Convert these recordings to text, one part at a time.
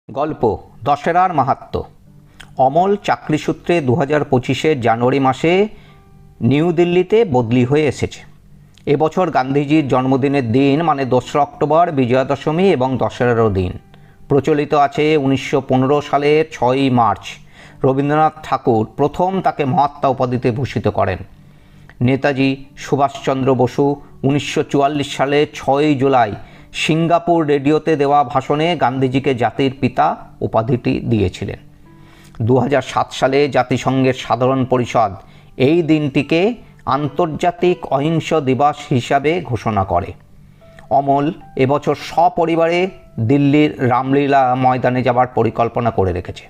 গল্প দশেরার মাহাত্ম্য। অমল চাকরিসূত্রে 2025 জানুয়ারি মাসে নিউ দিল্লিতে বদলি হয়ে এসেছে। এবছর গান্ধীজির জন্মদিনের দিন মানে 2রা অক্টোবর বিজয়া দশমী এবং দশেরারও দিন। প্রচলিত আছে 1915 সালের 6ই মার্চ রবীন্দ্রনাথ ঠাকুর প্রথম তাকে মহাত্মা উপাধিতে ভূষিত করেন। নেতাজি সুভাষচন্দ্র বসু 1944 সালে 6ই জুলাই সিঙ্গাপুর রেডিওতে দেওয়া ভাষণে গান্ধীজিকে জাতির পিতা উপাধিটি দিয়েছিলেন। 2007 সালে জাতিসংঘের সাধারণ পরিষদ এই দিনটিকে আন্তর্জাতিক অহিংস দিবস হিসাবে ঘোষণা করে। অমল এবছর সপরিবারে দিল্লির রামলীলা ময়দানে যাবার পরিকল্পনা করে রেখেছে।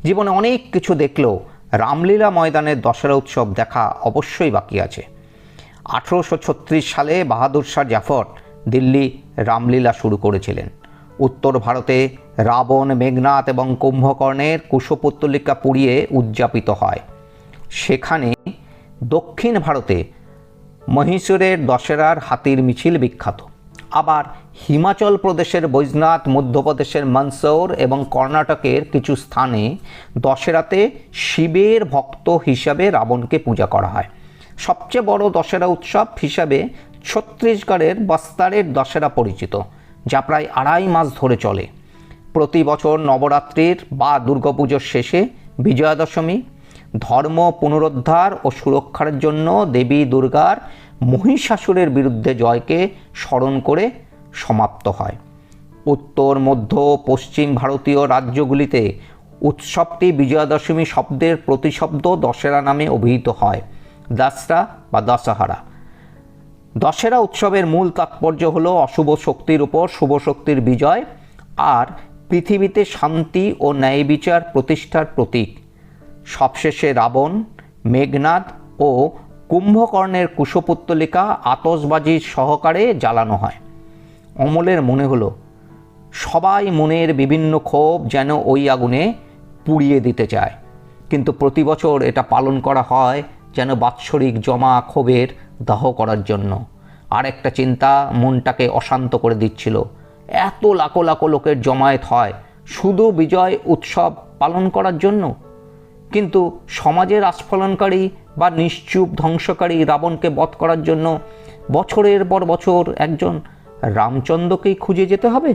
জীবনে অনেক কিছু দেখলেও রামলীলা ময়দানের দশেরা উৎসব দেখা অবশ্যই বাকি আছে। 1836 সালে বাহাদুর শাহ জাফর দিল্লি রামলীলা শুরু করেছিলেন। উত্তর ভারতে রাবণ, মেঘনাদ এবং কুম্ভকর্ণের কুশপুত্তলিকা পুড়িয়ে উদযাপিত হয়। সেখানে দক্ষিণ ভারতে মহীশূরের দশেরার হাতির মিছিল বিখ্যাত। আবার হিমাচল প্রদেশের বৈজনাথ, মধ্যপ্রদেশের মন্দসৌর এবং কর্ণাটকের কিছু স্থানে দশেরাতে শিবের ভক্ত হিসাবে রাবণকে পূজা করা হয়। সবচেয়ে বড় দশেরা উৎসব হিসাবে ছত্তিশগড়ের বস্তারের দশেরা পরিচিত, যা প্রায় 2.5 মাস ধরে চলে। প্রতি বছর নবরাত্রির বা দুর্গাপুজোর শেষে বিজয়া দশমী ধর্ম পুনরুদ্ধার ও সুরক্ষার জন্য দেবী দুর্গার মহিষাসুরের বিরুদ্ধে জয়কে স্মরণ করে সমাপ্ত হয়। উত্তর, মধ্য, পশ্চিম ভারতীয় রাজ্যগুলিতে উৎসবটি বিজয়া দশমী শব্দের প্রতিশব্দ দশেরা নামে অভিহিত হয়, দসরা বা দশহারা। দশেরা উৎসবের মূল তাৎপর্য হলো অশুভ শক্তির উপর শুভ শক্তির বিজয় আর পৃথিবীতে শান্তি ও ন্যায় বিচার প্রতিষ্ঠার প্রতীক। সবশেষে রাবণ, মেঘনাদ ও কুম্ভকর্ণের কুশপুত্তলিকা আতশবাজির সহকারে জ্বালানো হয়। অমলের মনে হলো সবাই মনের বিভিন্ন ক্ষোভ যেন ওই আগুনে পুড়িয়ে দিতে চায়, কিন্তু প্রতি বছর এটা পালন করা হয় যেন বাৎসরিক জমা ক্ষোভের দাহ করার জন্য। আর একটা চিন্তা মনটাকে অশান্ত করে দিচ্ছিল, এত লাখো লাখো লোকের জমায়েত হয় শুধু বিজয় উৎসব পালন করার জন্য, কিন্তু সমাজের আস্ফলনকারী বা নিশ্চুপ ধ্বংসকারী রাবণকে বধ করার জন্য বছরের পর বছর একজন রামচন্দ্রকেই খুঁজে যেতে হবে।